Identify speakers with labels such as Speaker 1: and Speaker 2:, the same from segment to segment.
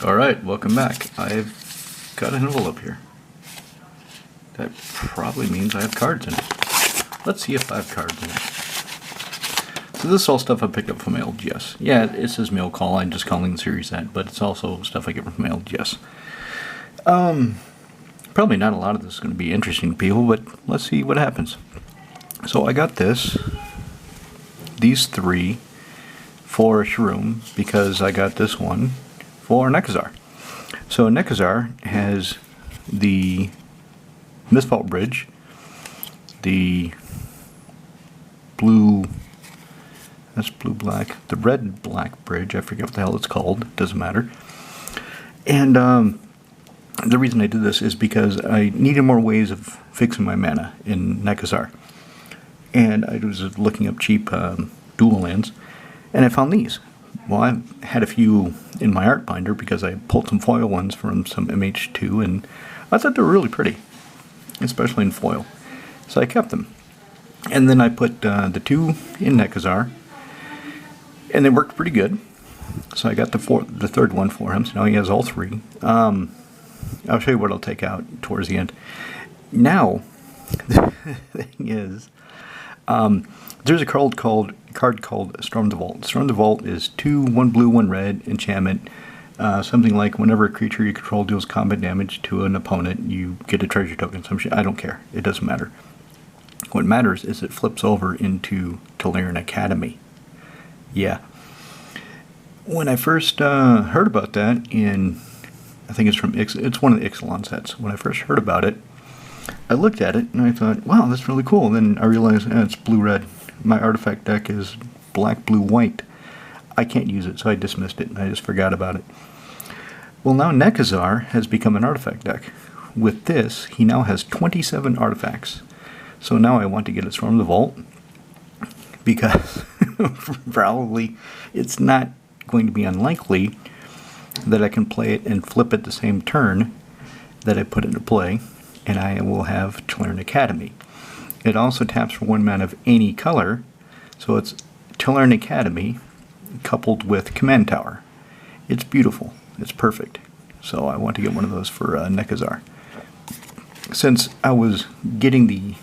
Speaker 1: Alright, welcome back. I've got an envelope here. That probably means I have cards in it. Let's see if I have cards in it. So this is all stuff I picked up from my old Jess. Yeah, it says mail call, I'm just calling the series that, but it's also stuff I get from my old Jess. Probably not a lot of this is going to be interesting to people, but let's see what happens. So I got these three for Shroom, because I got this one for Nekazar. So Nekazar has the Mistvault Bridge, the blue, that's blue-black, the red-black bridge, I forget what the hell it's called, doesn't matter. And the reason I did this is because I needed more ways of fixing my mana in Nekazar. And I was looking up cheap dual lands, and I found these. Well, I had a few in my art binder because I pulled some foil ones from some MH2, and I thought they were really pretty, especially in foil. So I kept them. And then I put the two in Nekazar, and they worked pretty good. So I got the third one for him, so now he has all three. I'll show you what I'll take out towards the end. Now, the thing is, there's a card called Storm the Vault. Storm the Vault is 2, 1 blue, 1 red, enchantment. Something like whenever a creature you control deals combat damage to an opponent, you get a treasure token. Some shit. I don't care. It doesn't matter. What matters is it flips over into Tolarian Academy. Yeah. When I first heard about that I think it's one of the Ixalan sets. When I first heard about it, I looked at it and I thought, wow, that's really cool. And then I realized, it's blue-red. My artifact deck is black, blue, white. I can't use it, so I dismissed it and I just forgot about it. Well, now Nekazar has become an artifact deck. With this, he now has 27 artifacts. So now I want to get it from the vault, because probably it's not going to be unlikely that I can play it and flip it the same turn that I put into play, and I will have Tolarian Academy. It also taps for 1 mana of any color, so it's Tolarian Academy coupled with Command Tower. It's beautiful. It's perfect. So I want to get one of those for Nekazar. Since I was getting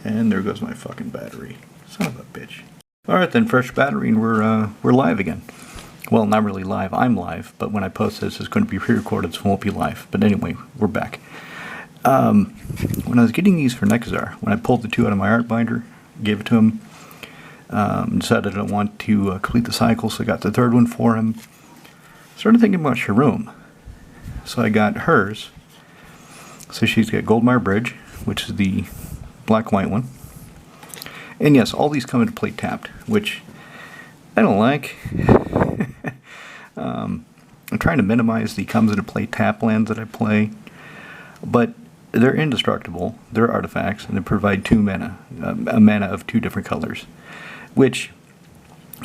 Speaker 1: and there goes my fucking battery. Son of a bitch. Alright then, fresh battery, and we're live again. Well, not really live. I'm live, but when I post this, it's going to be pre-recorded, so it won't be live. But anyway, we're back. When I was getting these for Nekazar, when I pulled the 2 out of my art binder, gave it to him, decided I want to complete the cycle, so I got the 3rd one for him. Started thinking about Shroom. So I got hers. So she's got Goldmire Bridge, which is the black-white one. And yes, all these come into play tapped, which I don't like. I'm trying to minimize the comes into play tap lands that I play, but they're indestructible, they're artifacts, and they provide 2 mana, a mana of 2 different colors, which,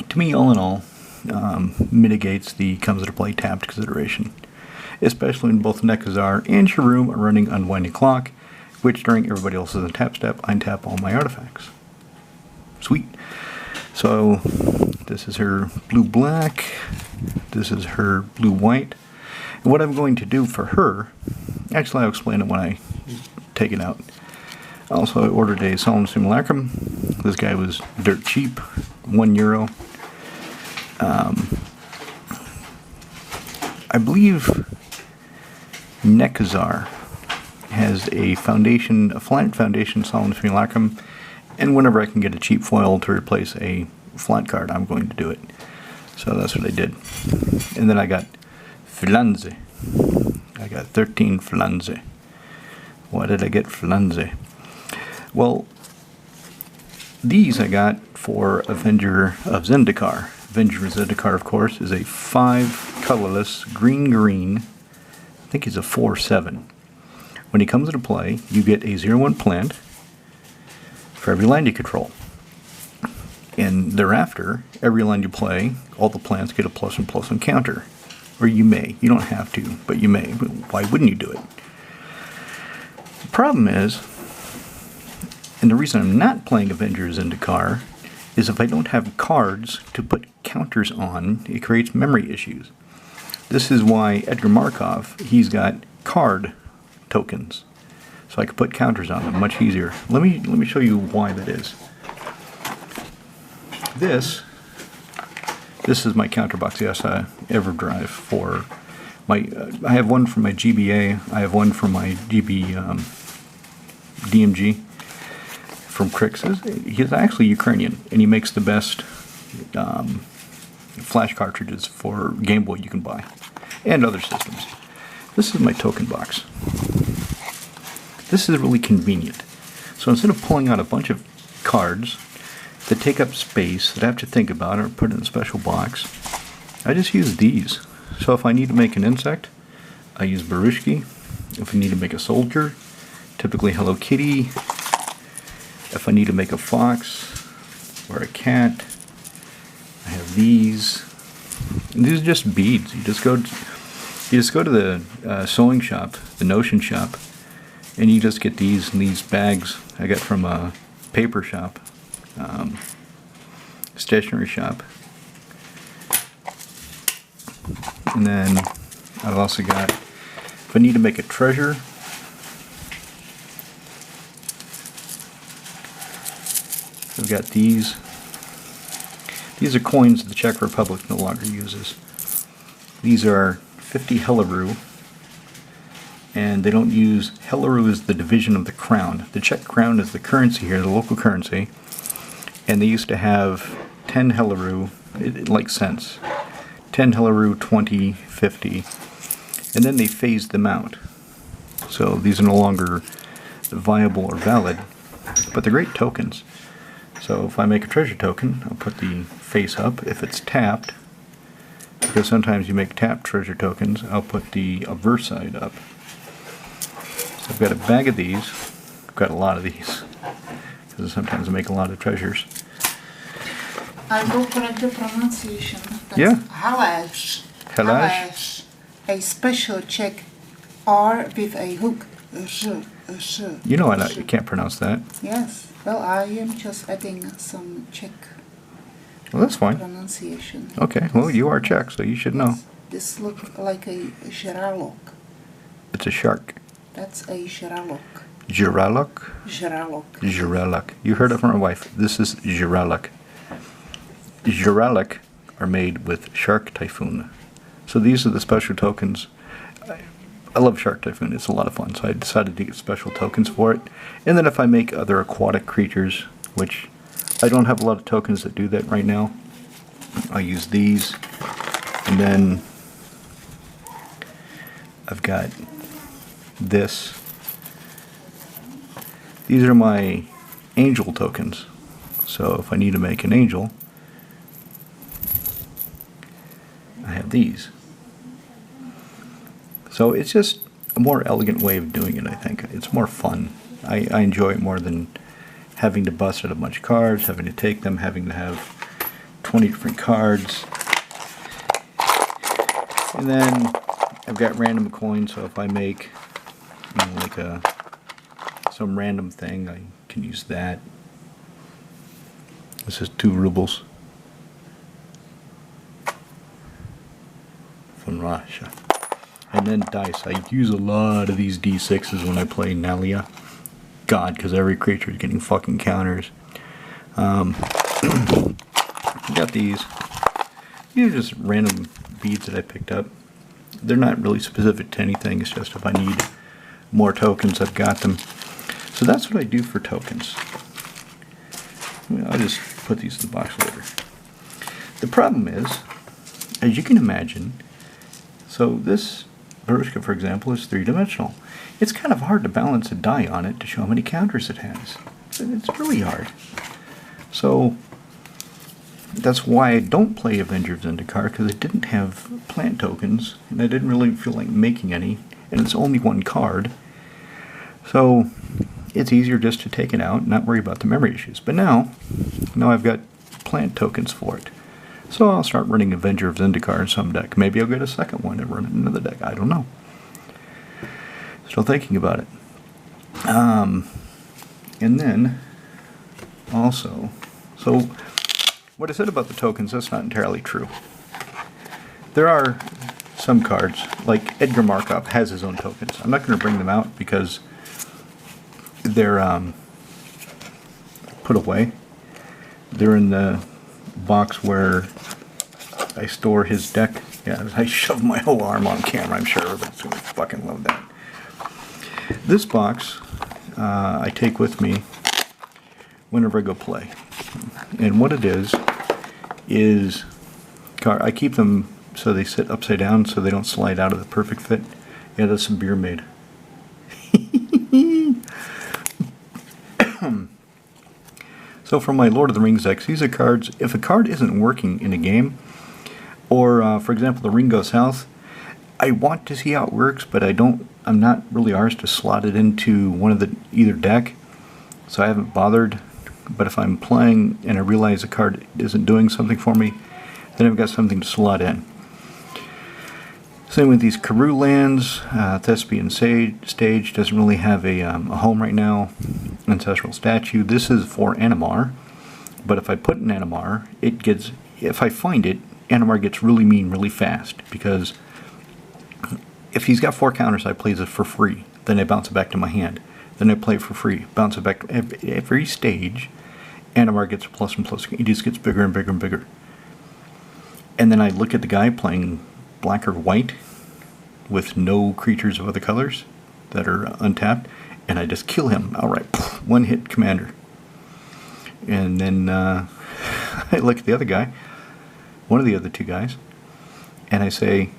Speaker 1: to me, all in all, mitigates the comes into play tapped consideration, especially when both Nekazar and Shroom are running Unwinding Clock, which during everybody else's untap step, I untap all my artifacts. Sweet. So, this is her blue-black, this is her blue-white, and what I'm going to do for her, actually I'll explain it when I take it out. Also, I ordered a Solemn Simulacrum. This guy was dirt cheap, €1. I believe Nekazar has a flat foundation Solemn Simulacrum, and whenever I can get a cheap foil to replace a flat card, I'm going to do it. So that's what I did. And then I got Flanze. I got 13 Flanze. Why did I get Flanze? Well, these I got for Avenger of Zendikar. Avenger of Zendikar, of course, is a 5 colorless green. I think he's a 4/7. When he comes into play, you get a 0/1 plant for every land you control. And thereafter, every land you play, all the plants get a +1/+1 counter. Or you may. You don't have to, but you may. Why wouldn't you do it? The problem is, and the reason I'm not playing Avengers into Car, is if I don't have cards to put counters on, it creates memory issues. This is why Edgar Markov, he's got card tokens. So I can put counters on them much easier. Let me show you why that is. This is my counter box, yes, EverDrive for my, I have one for my GBA, I have one for my GB DMG from Krix. He's actually Ukrainian, and he makes the best flash cartridges for Game Boy you can buy, and other systems. This is my token box. This is really convenient. So instead of pulling out a bunch of cards that take up space, that I have to think about or put in a special box, I just use these. So if I need to make an insect, I use Barushki. If I need to make a soldier, typically Hello Kitty. If I need to make a fox or a cat, I have these. And these are just beads. You just go to the sewing shop, the Notion shop, and you just get these in these bags I got from a paper shop, stationery shop. And then I've also got, if I need to make a treasure, I've got these. These are coins the Czech Republic no longer uses. These are 50 Helaru, and they don't use, Helaru is the division of the crown. The Czech crown is the currency here, the local currency, and they used to have 10 Helaru, like cents. 10 Helaru, 20, 50, and then they phased them out. So these are no longer viable or valid, but they're great tokens. So if I make a treasure token, I'll put the face up. If it's tapped, because sometimes you make tapped treasure tokens, I'll put the obverse side up. So I've got a bag of these. I've got a lot of these, because sometimes I make a lot of treasures.
Speaker 2: I will correct the pronunciation. That's
Speaker 1: yeah.
Speaker 2: Haláš.
Speaker 1: Haláš.
Speaker 2: A special Czech R with a hook.
Speaker 1: You know I can't pronounce that.
Speaker 2: Yes. Well, I am just adding some Czech
Speaker 1: well, that's fine.
Speaker 2: pronunciation.
Speaker 1: Okay. Well, you are Czech, so you should know.
Speaker 2: This looks like a žralok.
Speaker 1: It's a shark.
Speaker 2: That's a žralok.
Speaker 1: Žralok?
Speaker 2: Žralok.
Speaker 1: Žralok. You heard it from my wife. This is žralok. Žralok are made with Shark Typhoon. So these are the special tokens. I love Shark Typhoon. It's a lot of fun, so I decided to get special tokens for it. And then if I make other aquatic creatures, which I don't have a lot of tokens that do that right now, I'll use these. And then I've got this. These are my angel tokens. So if I need to make an angel, I have these. So it's just a more elegant way of doing it, I think. It's more fun. I enjoy it more than having to bust out a bunch of cards, having to take them, having to have 20 different cards. And then I've got random coins, so if I make like some random thing, I can use that. This is 2 rubles. From Russia. And then dice. I use a lot of these D6s when I play Nalia. God, because every creature is getting fucking counters. I got these. These are just random beads that I picked up. They're not really specific to anything. It's just if I need more tokens, I've got them. So that's what I do for tokens. I'll just put these in the box later. The problem is, as you can imagine, so this Barushka, for example, is 3-dimensional. It's kind of hard to balance a die on it to show how many counters it has. It's really hard. So that's why I don't play Avenger of Zendikar, because I didn't have plant tokens, and I didn't really feel like making any, and it's only 1 card. So it's easier just to take it out and not worry about the memory issues. But now I've got plant tokens for it. So I'll start running Avenger of Zendikar in some deck. Maybe I'll get a second one and run it in another deck. I don't know. Still thinking about it. And then, also, so what I said about the tokens, that's not entirely true. There are some cards, like Edgar Markov has his own tokens. I'm not going to bring them out because they're put away. They're in the box where I store his deck. Yeah, I shoved my whole arm on camera. I'm sure everybody's going to fucking love that. This box I take with me whenever I go play. And what it is I keep them so they sit upside down so they don't slide out of the perfect fit. Yeah, that's some beer made. So for my Lord of the Rings decks, these are cards, if a card isn't working in a game, or for example the ring goes south, I want to see how it works, but I'm not really arsed to slot it into one of either deck, so I haven't bothered. But if I'm playing and I realize a card isn't doing something for me, then I've got something to slot in. Same with these Karoo lands. Thespian Stage doesn't really have a home right now. Ancestral Statue. This is for Animar, but if I put an Animar, if I find it, Animar gets really mean really fast, because if he's got 4 counters, I play it for free. Then I bounce it back to my hand. Then I play it for free. Bounce it back. Every stage, Animar gets plus and plus. He just gets bigger and bigger and bigger. And then I look at the guy playing black or white with no creatures of other colors that are untapped, and I just kill him outright. One hit commander. And then I look at the other guy, one of the other 2 guys, and I say,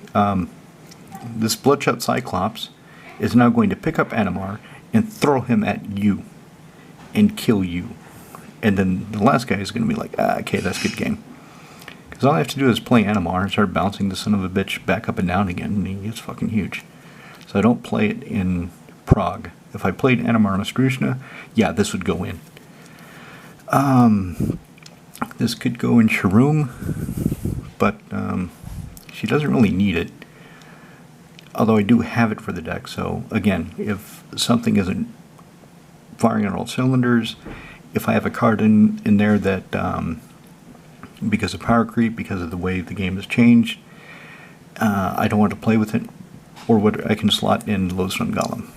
Speaker 1: this Bloodshot Cyclops is now going to pick up Animar and throw him at you and kill you. And then the last guy is going to be like, okay, that's a good game. Because all I have to do is play Animar and start bouncing the son of a bitch back up and down again, and he gets fucking huge. So I don't play it in Prague. If I played Animar on Astrushna, yeah, this would go in. This could go in Sharoom, but she doesn't really need it. Although I do have it for the deck, so again, if something isn't firing on all cylinders, if I have a card in there that, because of power creep, because of the way the game has changed, I don't want to play with it, or what I can slot in Lodestone Golem.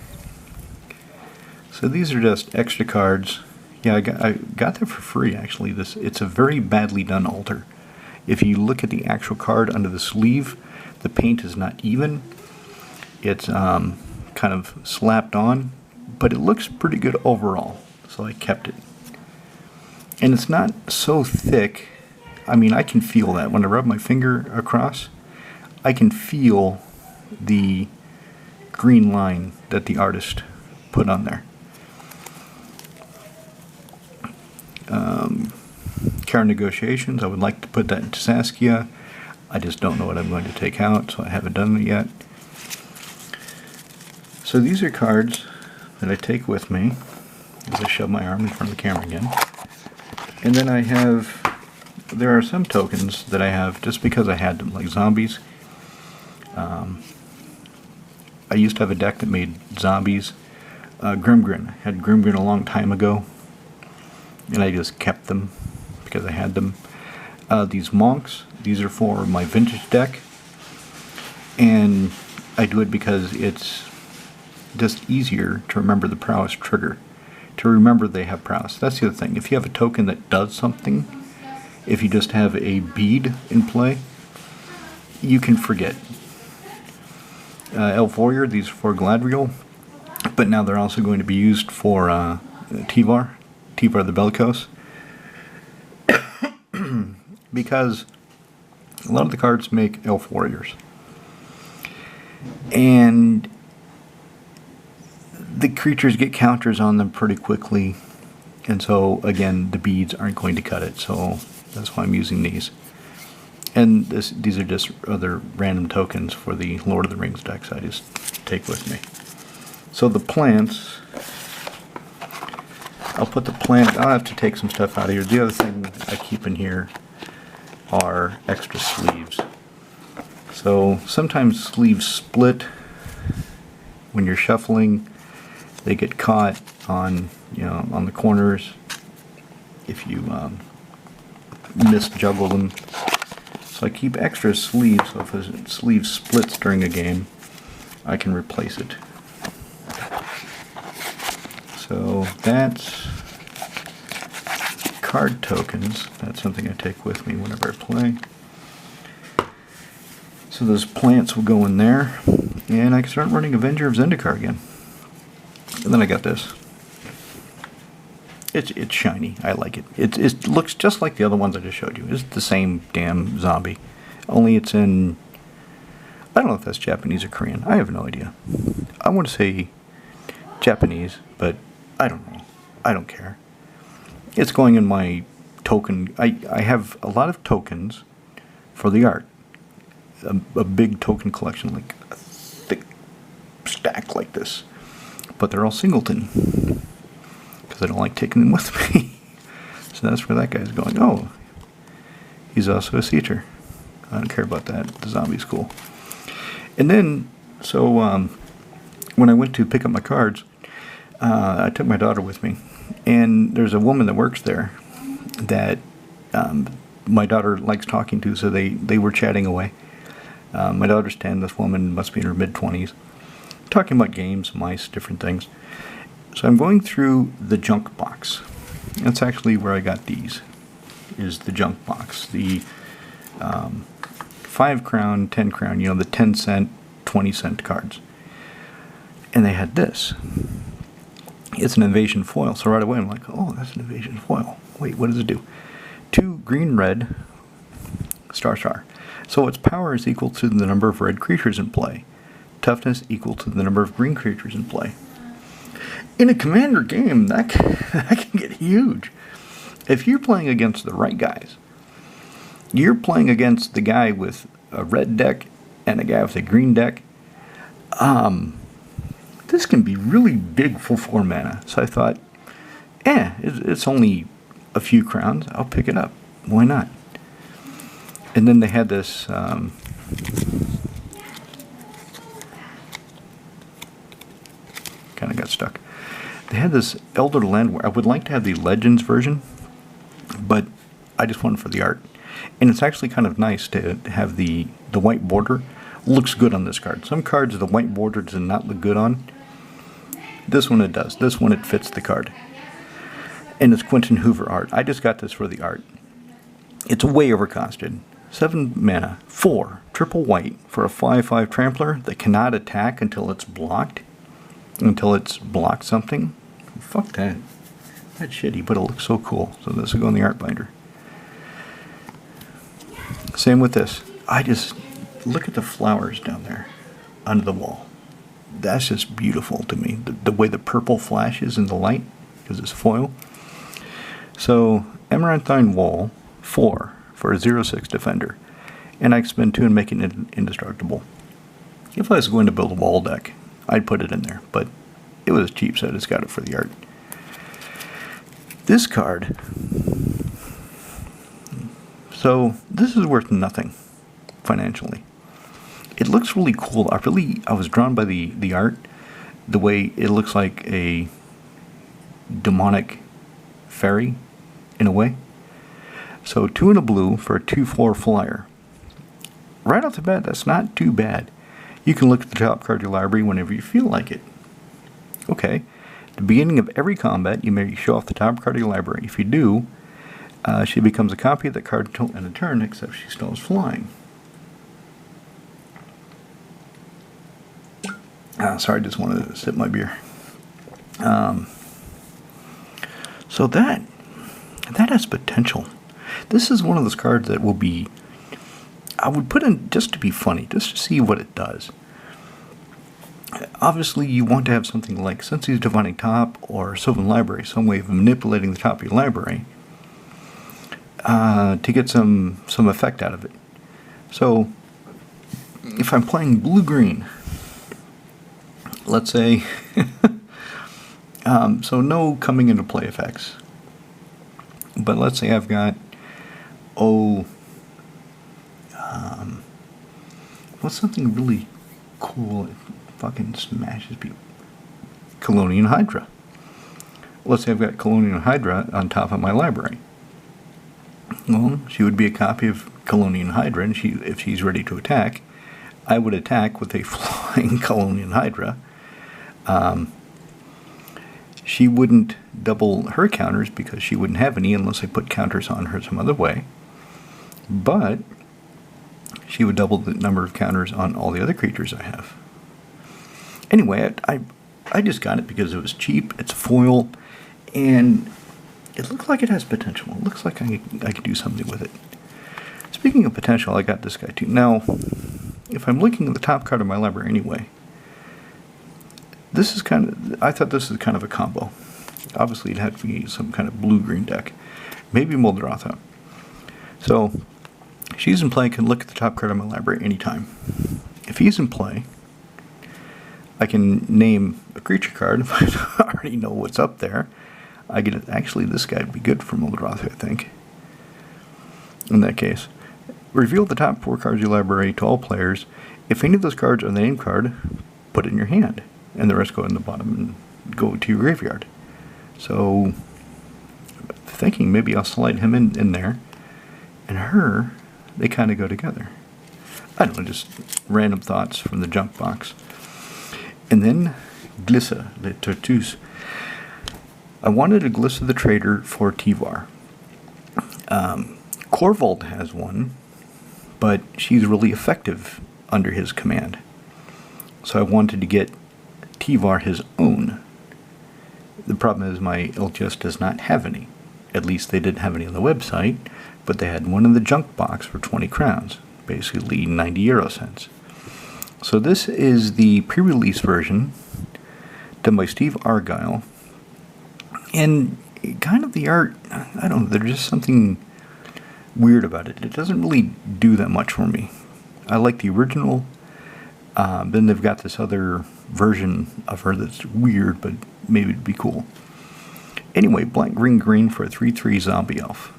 Speaker 1: So these are just extra cards. Yeah, I got that for free, actually. It's a very badly done altar. If you look at the actual card under the sleeve, the paint is not even. It's kind of slapped on, but it looks pretty good overall, so I kept it. And it's not so thick. I mean, I can feel that. When I rub my finger across, I can feel the green line that the artist put on there. Card negotiations, I would like to put that into Saskia. I just don't know what I'm going to take out, so I haven't done it yet. So these are cards that I take with me as I shove my arm in front of the camera again. And then there are some tokens that I have just because I had them, like zombies. I used to have a deck that made zombies. Grimgrin. I had Grimgrin a long time ago, and I just kept them because I had them. These monks, these are for my vintage deck, and I do it because it's just easier to remember the prowess trigger, to remember they have prowess. That's the other thing. If you have a token that does something, if you just have a bead in play, you can forget. Elf Warrior, these are for Gladriel, but now they're also going to be used for Tivar the Bellicose, because a lot of the cards make Elf Warriors, and the creatures get counters on them pretty quickly, and so again the beads aren't going to cut it, so that's why I'm using these. And these are just other random tokens for the Lord of the Rings decks I just take with me. So the plants, I'll have to take some stuff out of here. The other thing I keep in here are extra sleeves. So sometimes sleeves split when you're shuffling. They get caught on, on the corners if you misjuggle them. So I keep extra sleeves, so if a sleeve splits during a game, I can replace it. So that's card tokens. That's something I take with me whenever I play. So those plants will go in there, and I can start running Avenger of Zendikar again. And then I got this. It's shiny. I like it. It looks just like the other ones I just showed you. It's the same damn zombie, only it's in, I don't know if that's Japanese or Korean. I have no idea. I want to say Japanese, but I don't know. I don't care. It's going in my token. I have a lot of tokens for the art. A big token collection, like a thick stack like this. But they're all singleton. Because I don't like taking them with me. So that's where that guy's going. Oh, he's also a seater. I don't care about that. The zombie's cool. And then, so when I went to pick up my cards, I took my daughter with me. And there's a woman that works there that my daughter likes talking to, so they were chatting away. My daughter's 10, this woman must be in her mid-20s. Talking about games, mice, different things. So I'm going through the junk box. That's actually where I got these, is the junk box. The 5 crown, 10 crown, you know, the 10 cent, 20 cent cards. And they had this. It's an invasion foil. So right away I'm like, oh, that's an invasion foil. Wait, what does it do? 2 green, red, star. So its power is equal to the number of red creatures in play. Toughness equal to the number of green creatures in play. In a commander game, that can get huge. If you're playing against the right guys, you're playing against the guy with a red deck and a guy with a green deck. This can be really big for 4 mana. So I thought, it's only a few crowns. I'll pick it up. Why not? And then they had this kind of got stuck. They had this Elder Land where I would like to have the Legends version, but I just want it for the art. And it's actually kind of nice to have the white border. Looks good on this card. Some cards the white border does not look good on. This one it does. This one it fits the card. And it's Quentin Hoover art. I just got this for the art. It's way overcosted. 7 mana, 4, triple white for a 5/5 trampler that cannot attack until it's blocked. Until it's blocked something. Fuck that. That's shitty, but it looks so cool. So this will go in the art binder. Same with this. I just look at the flowers down there under the wall. That's just beautiful to me. The way the purple flashes in the light because it's foil. So Amaranthine Wall 4 for a 0/6 defender, and I can spend 2 and make it indestructible. If I was going to build a wall deck, I'd put it in there, but it was cheap, so I just got it for the art. This card, so this is worth nothing financially. It looks really cool. I was drawn by the art, the way it looks like a demonic fairy in a way. So 2 and a blue for a 2/4 flyer. Right off the bat, that's not too bad. You can look at the top card of your library whenever you feel like it. Okay. At the beginning of every combat, you may show off the top card of your library. If you do, she becomes a copy of that card until end of turn, except she still is flying. Sorry, I just wanted to sip my beer. So that has potential. This is one of those cards that will be, I would put in just to be funny, just to see what it does. Obviously, you want to have something like Sensi's Divining Top or Sylvan Library, some way of manipulating the top of your library to get some effect out of it. So, if I'm playing blue-green, let's say, so no coming into play effects. But let's say I've got, what's something really cool? It fucking smashes people. Colonial Hydra. Let's say I've got Colonial Hydra on top of my library. Well, she would be a copy of Colonian Hydra, and if she's ready to attack, I would attack with a flying Colonian Hydra. She wouldn't double her counters because she wouldn't have any unless I put counters on her some other way. But she would double the number of counters on all the other creatures I have. Anyway, I just got it because it was cheap, it's foil, and it looks like it has potential. It looks like I could do something with it. Speaking of potential, I got this guy too. Now, if I'm looking at the top card of my library anyway, this is I thought this is kind of a combo. Obviously, it had to be some kind of blue-green deck. Maybe Muldrotha. So, she's in play, I can look at the top card of my library anytime. If he's in play, I can name a creature card if I already know what's up there. Actually, this guy would be good for Muldrotha, I think. In that case, reveal the top 4 cards of your library to all players. If any of those cards are the name card, put it in your hand, and the rest go in the bottom and go to your graveyard. So, thinking maybe I'll slide him in there, and her, they kind of go together. I don't know, just random thoughts from the junk box. And then, Glissa, the Tortoise. I wanted a Glissa the Trader for Tivar. Corvold has one, but she's really effective under his command. So I wanted to get Tivar his own. The problem is my LGS does not have any. At least they didn't have any on the website, but they had one in the junk box for 20 crowns, basically 90 euro cents. So this is the pre-release version done by Steve Argyle. And kind of the art, I don't know, there's just something weird about it. It doesn't really do that much for me. I like the original. Then they've got this other version of her that's weird, but maybe it'd be cool. Anyway, black, green, green for a 3/3 zombie elf.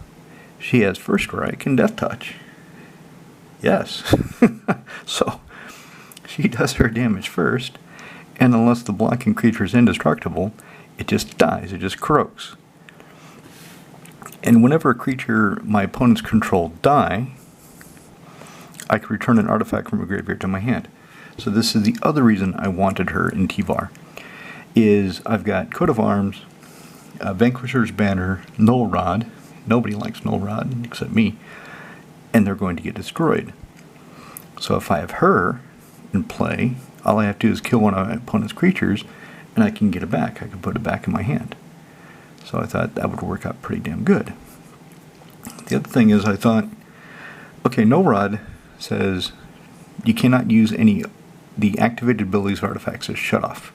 Speaker 1: She has first strike and death touch. Yes. So, she does her damage first, and unless the blocking creature is indestructible, it just dies, it just croaks. And whenever a creature my opponents control die, I can return an artifact from a graveyard to my hand. So this is the other reason I wanted her in Tivar, is I've got Coat of Arms, Vanquisher's Banner, Null Rod. Nobody likes Null Rod except me, and they're going to get destroyed. So if I have her in play, all I have to do is kill one of my opponent's creatures, and I can get it back. I can put it back in my hand. So I thought that would work out pretty damn good. The other thing is I thought, okay, Null Rod says you cannot use any the activated abilities of artifacts as shut off.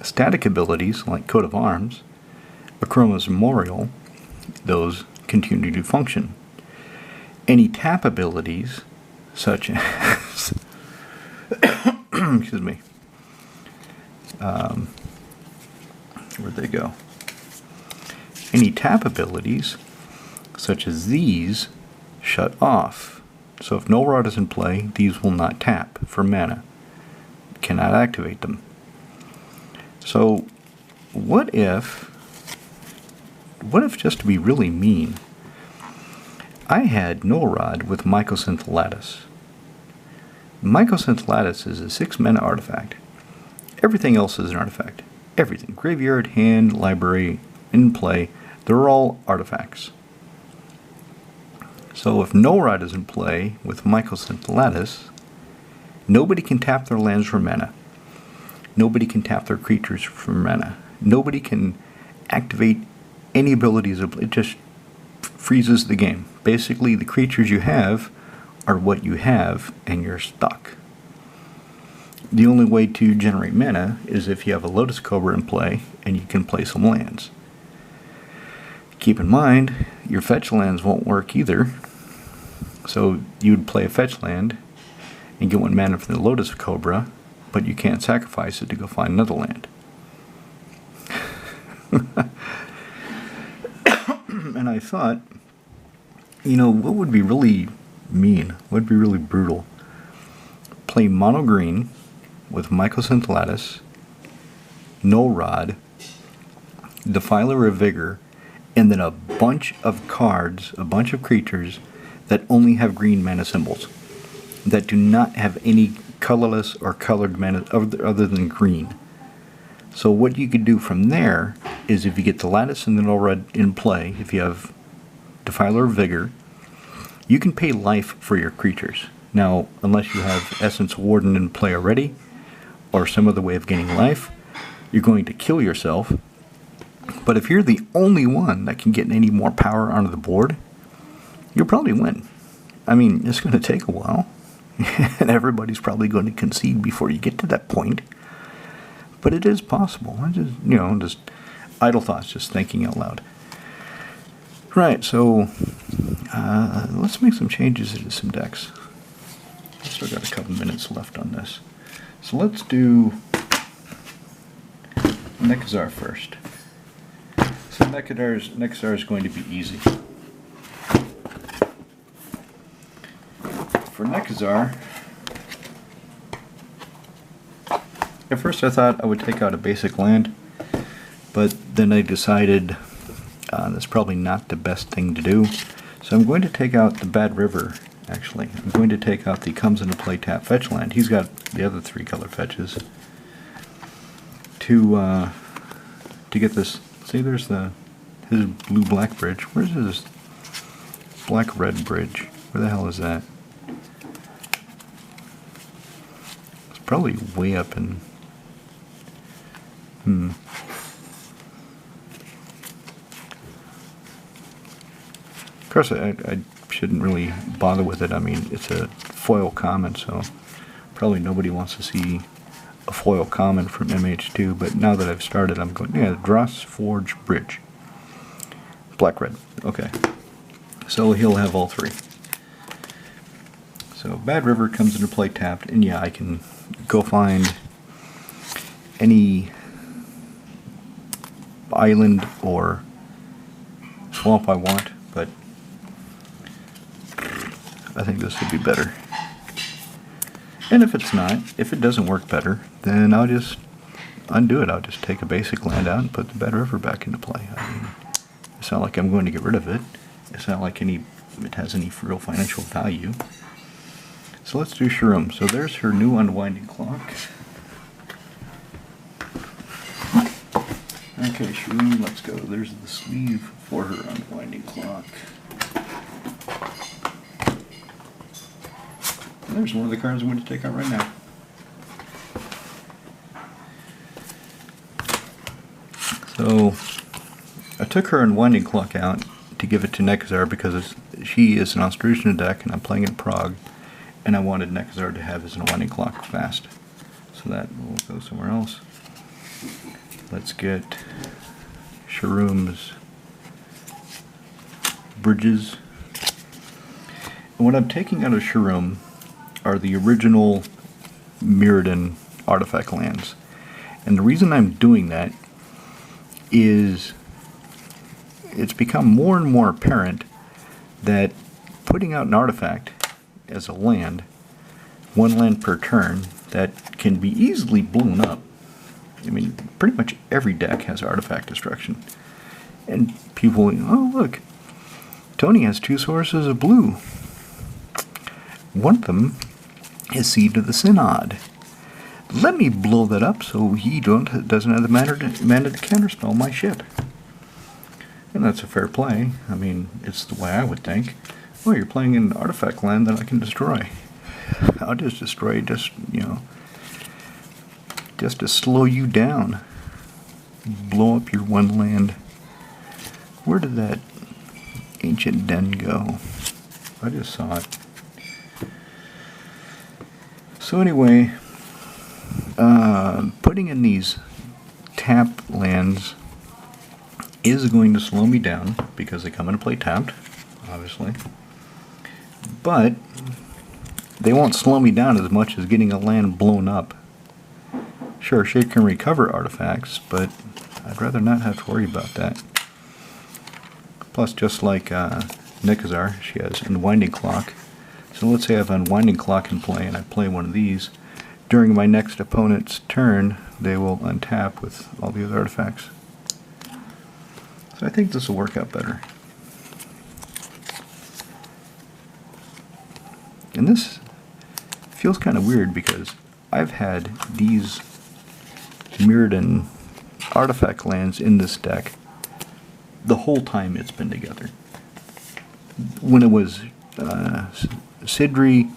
Speaker 1: Static abilities, like Coat of Arms, Akroma's Memorial, those continue to function. Any tap abilities, such as excuse me, where'd they go? Any tap abilities, such as these, shut off. So if Null Rod is in play, these will not tap for mana. Cannot activate them. So, what if just to be really mean, I had Null Rod with Mycosynth Mycosynth is a 6 mana artifact. Everything else is an artifact. Everything. Graveyard, hand, library, in play, they're all artifacts. So if Null Rod is in play with Mycosynth, nobody can tap their lands for mana. Nobody can tap their creatures for mana. Nobody can activate any abilities. It just freezes the game. Basically, the creatures you have are what you have, and you're stuck. The only way to generate mana is if you have a Lotus Cobra in play, and you can play some lands. Keep in mind, your fetch lands won't work either. So you would play a fetch land and get 1 mana from the Lotus Cobra, but you can't sacrifice it to go find another land. And I thought, you know, what would be really mean, what would be really brutal? Play mono green with Mycosynth, Null Rod, Defiler of Vigor, and then a bunch of cards, a bunch of creatures that only have green mana symbols, that do not have any colorless or colored mana other than green. So what you could do from there is, if you get the Lattice and the Null Red in play, if you have Defiler or Vigor, you can pay life for your creatures. Now, unless you have Essence Warden in play already, or some other way of gaining life, you're going to kill yourself. But if you're the only one that can get any more power onto the board, you'll probably win. I mean, it's going to take a while, and everybody's probably going to concede before you get to that point. But it is possible. I just, just idle thoughts, just thinking out loud. Right, so let's make some changes into some decks. I've still got a couple minutes left on this. So let's do Nekazar first. So Nekazar is going to be easy. For Nekazar, at first I thought I would take out a basic land, but then I decided that's probably not the best thing to do. So I'm going to take out the Bad River, actually. I'm going to take out the comes into play tap fetch land. He's got the other 3 color fetches. To get this, see, there's his blue-black bridge. Where's his black-red bridge? Where the hell is that? It's probably way up in... Of course, I shouldn't really bother with it. I mean, it's a foil common, so probably nobody wants to see a foil common from MH2, but now that I've started, I'm going, yeah, Dross Forge Bridge. Black-red. Okay. So he'll have all 3. So Bad River comes into play tapped, and yeah, I can go find any island or swamp I want, but I think this would be better. And if it's not, if it doesn't work better, then I'll just undo it. I'll just take a basic land out and put the Bad River back into play. I mean, it's not like I'm going to get rid of it. It's not like it has any real financial value. So let's do Shroom. So there's her new Unwinding Clock. Okay, Shroom, let's go. There's the sleeve for her Unwinding Clock. And there's one of the cards I'm going to take out right now. So I took her Unwinding Clock out to give it to Nekazar because she is an Austrasian deck and I'm playing in Prague, and I wanted Nekazar to have his Unwinding Clock fast. So that will go somewhere else. Let's get Shroom's bridges. And what I'm taking out of Shroom are the original Mirrodin artifact lands. And the reason I'm doing that is it's become more and more apparent that putting out an artifact as a land, 1 land per turn, that can be easily blown up. I mean, pretty much every deck has artifact destruction. And people, oh look, Tony has 2 sources of blue. One of them is Seed of the Synod. Let me blow that up so he doesn't have the mana to counterspell my shit. And that's a fair play. I mean, it's the way I would think. Well, you're playing an artifact land that I can destroy. I'll just destroy it, just to slow you down. Blow up your 1 land. Where did that ancient den go? I just saw it. So anyway, putting in these tap lands is going to slow me down because they come into play tapped, obviously. But they won't slow me down as much as getting a land blown up. Sure, she can recover artifacts, but I'd rather not have to worry about that. Plus, just like Nekazar, she has Unwinding Clock. So let's say I have Unwinding Clock in play and I play one of these. During my next opponent's turn, they will untap with all the other artifacts. So I think this will work out better. this feels kind of weird because I've had these Mirrodin artifact lands in this deck the whole time it's been together. When it was Sidri,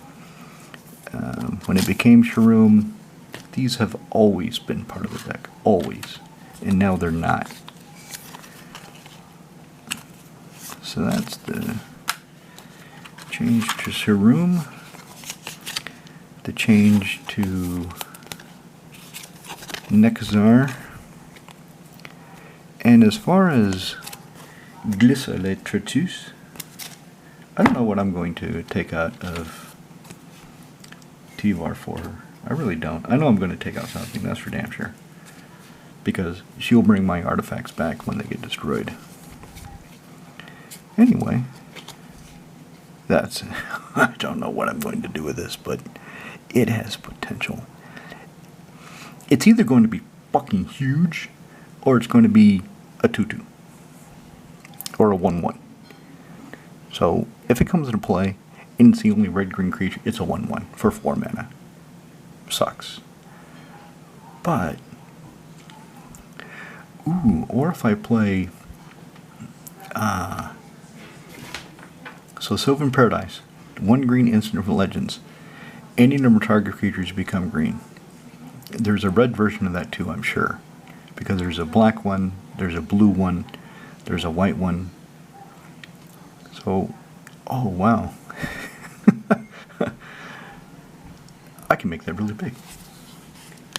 Speaker 1: when it became Shroom, these have always been part of the deck. Always. And now they're not. So that's the change to Shroom. The change to Nekazar. And as far as Glissa le Tratus, I don't know what I'm going to take out of Tivar for her. I really don't. I know I'm going to take out something, that's for damn sure. Because she'll bring my artifacts back when they get destroyed. Anyway, that's... I don't know what I'm going to do with this, but it has potential. It's either going to be fucking huge, or it's going to be a 2/2. Or a 1/1. So, if it comes into play, and it's the only red-green creature, it's a 1/1 for 4 mana. Sucks. But, ooh, or if I play, so Sylvan Paradise, 1 green instant for Legends. Any number of target creatures become green. There's a red version of that too, I'm sure. Because there's a black one, there's a blue one, there's a white one. So, oh wow. I can make that really big.